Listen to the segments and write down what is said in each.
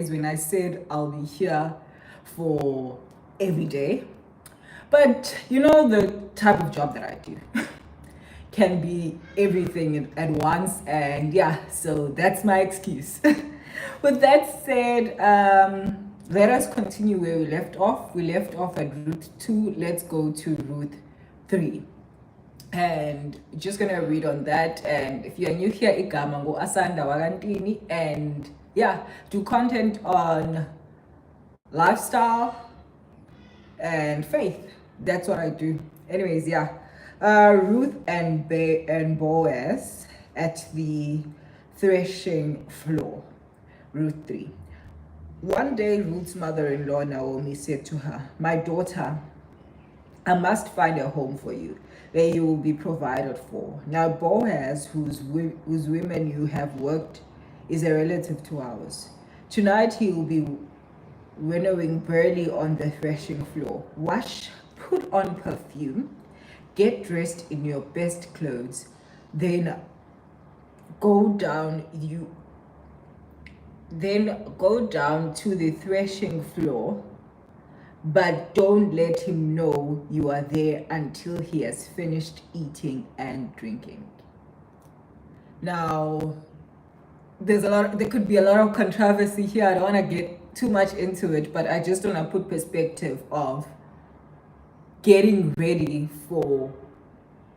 when I said I'll be here for every day. But you know, the type of job that I do can be everything at once, and yeah, so that's my excuse. With that said, let us continue where we left off. We left off at Ruth 2. Let's go to Ruth 3. And just gonna read on that. And if you're new here, igama ngo Asanda Wakantini, and yeah, do content on lifestyle and faith. That's what I do. Anyways, yeah. Ruth and Boaz at the threshing floor. Ruth 3. One day, Ruth's mother-in-law Naomi said to her, "My daughter, I must find a home for you, where you will be provided for." Now Boaz, whose women you have worked, is a relative to ours. Tonight he will be winnowing barley on the threshing floor. Wash, put on perfume, get dressed in your best clothes, then go down to the threshing floor, but don't let him know you are there until he has finished eating and drinking. Now, there could be a lot of controversy here. I don't want to get too much into it, but I just want to put perspective of getting ready for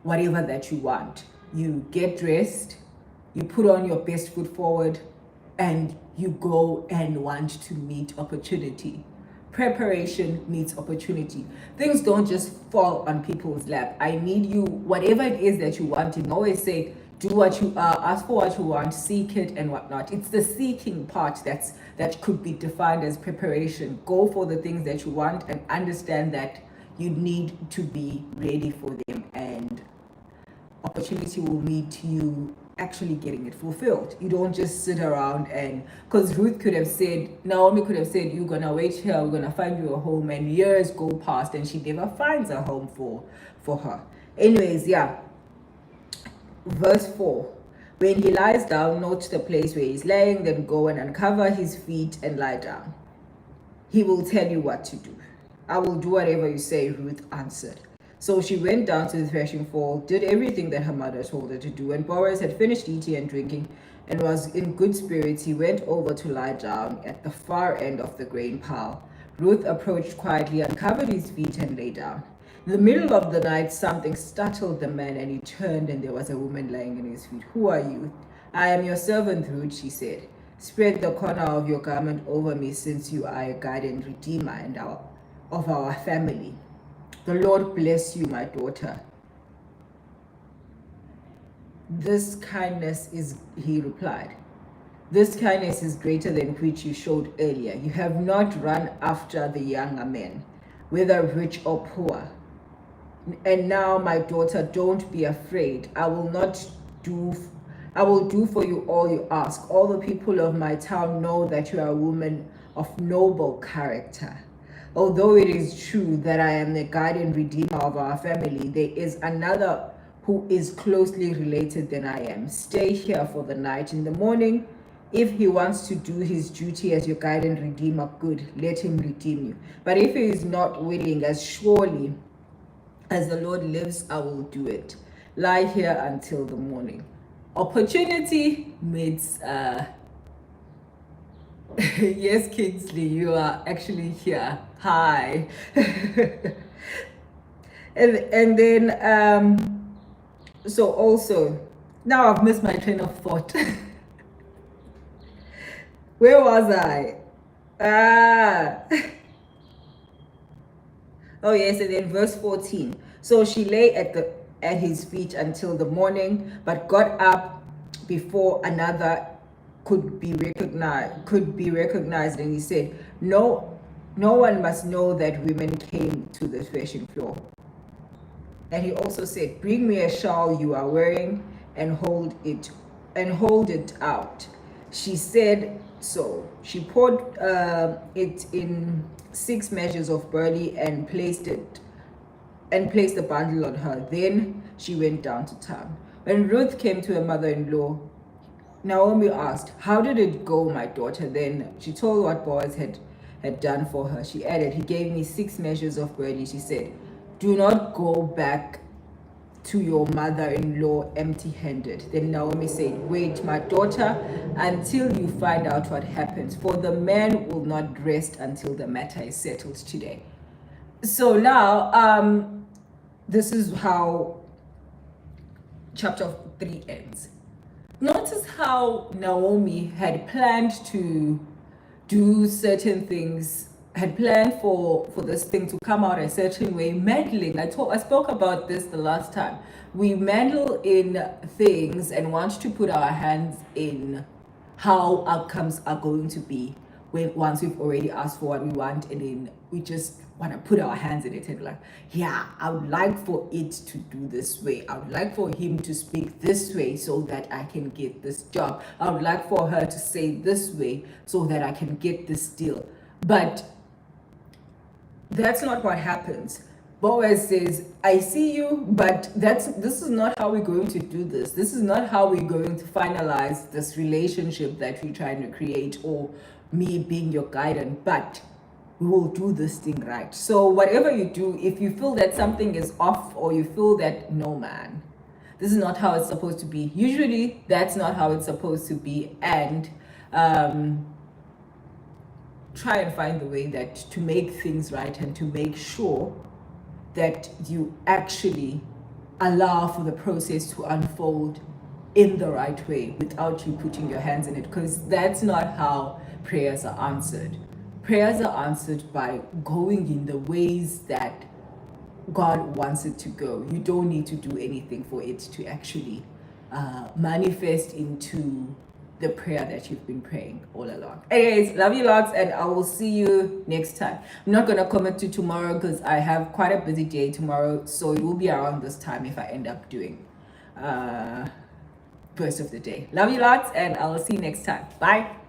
whatever that you want. You get dressed, you put on your best foot forward, and you go and want to meet opportunity. Preparation meets opportunity. Things don't just fall on people's lap. I need you, whatever it is that you want. You always say, do what you ask for what you want, seek it and whatnot. It's the seeking part that could be defined as preparation. Go for the things that you want and understand that you need to be ready for them, and opportunity will meet you actually getting it fulfilled. You don't just sit around and, because Naomi could have said, you're gonna wait here, we're gonna find you a home, and years go past and she never finds a home for her. Anyways, yeah. Verse 4. When he lies down, note the place where he's laying, then go and uncover his feet and lie down. He will tell you what to do. I will do whatever you say, Ruth answered. So she went down to the threshing floor, did everything that her mother told her to do. When Boaz had finished eating and drinking and was in good spirits, he went over to lie down at the far end of the grain pile. Ruth approached quietly, uncovered his feet, and lay down. In the middle of the night, something startled the man, and he turned, and there was a woman lying at his feet. "Who are you?" "I am your servant, Ruth," she said. "Spread the corner of your garment over me, since you are a guide and redeemer and of our family. The Lord bless you, my daughter." "This kindness is," he replied, "this kindness is greater than which you showed earlier. You have not run after the younger men, whether rich or poor. And now, my daughter, don't be afraid. I will do for you all you ask. All the people of my town know that you are a woman of noble character. Although it is true that I am the guardian redeemer of our family, there is another who is closely related than I am. Stay here for the night. In the morning, if he wants to do his duty as your guardian redeemer, good, let him redeem you. But if he is not willing, as surely as the Lord lives, I will do it. Lie here until the morning." Opportunity meets yes, Kingsley, you are actually here. Hi. and then so also, now I've missed my train of thought. Where was I? Oh yes, and then verse 14. So she lay at his feet until the morning, but got up before another could be recognized, and he said, no one must know that women came to the threshing floor. And he also said, "Bring me a shawl you are wearing and hold it out." She said so. She poured it in 6 measures of barley and placed the bundle on her. Then she went down to town. When Ruth came to her mother-in-law, Naomi asked, "How did it go, my daughter?" Then she told what Boaz had done for her. She added, "He gave me 6 measures of barley." She said, "Do not go back to your mother-in-law empty-handed." Then Naomi said, "Wait, my daughter, until you find out what happens, for the man will not rest until the matter is settled today." So now, this is how chapter 3 ends. Notice how Naomi had planned to do certain things, had planned for this thing to come out a certain way, meddling. I spoke about this the last time. We meddle in things and want to put our hands in how outcomes are going to be once we've already asked for what we want, and then we just want to put our hands in it and like, yeah, I would like for it to do this way. I would like for him to speak this way so that I can get this job. I would like for her to say this way so that I can get this deal. But that's not what happens. Boaz says, "I see you, but this is not how we're going to do this. This is not how we're going to finalize this relationship that we're trying to create, or me being your guidance, but we will do this thing right." So whatever you do, if you feel that something is off, or you feel that, no man, this is not how it's supposed to be, usually that's not how it's supposed to be. And try and find the way that to make things right, and to make sure that you actually allow for the process to unfold in the right way without you putting your hands in it, because that's not how prayers are answered. Prayers are answered by going in the ways that God wants it to go. You don't need to do anything for it to actually manifest into the prayer that you've been praying all along. Anyways, love you lots, and I will see you next time. I'm not gonna commit to tomorrow because I have quite a busy day tomorrow, so it will be around this time if I end up doing verse of the day. Love you lots, and I will see you next time. Bye.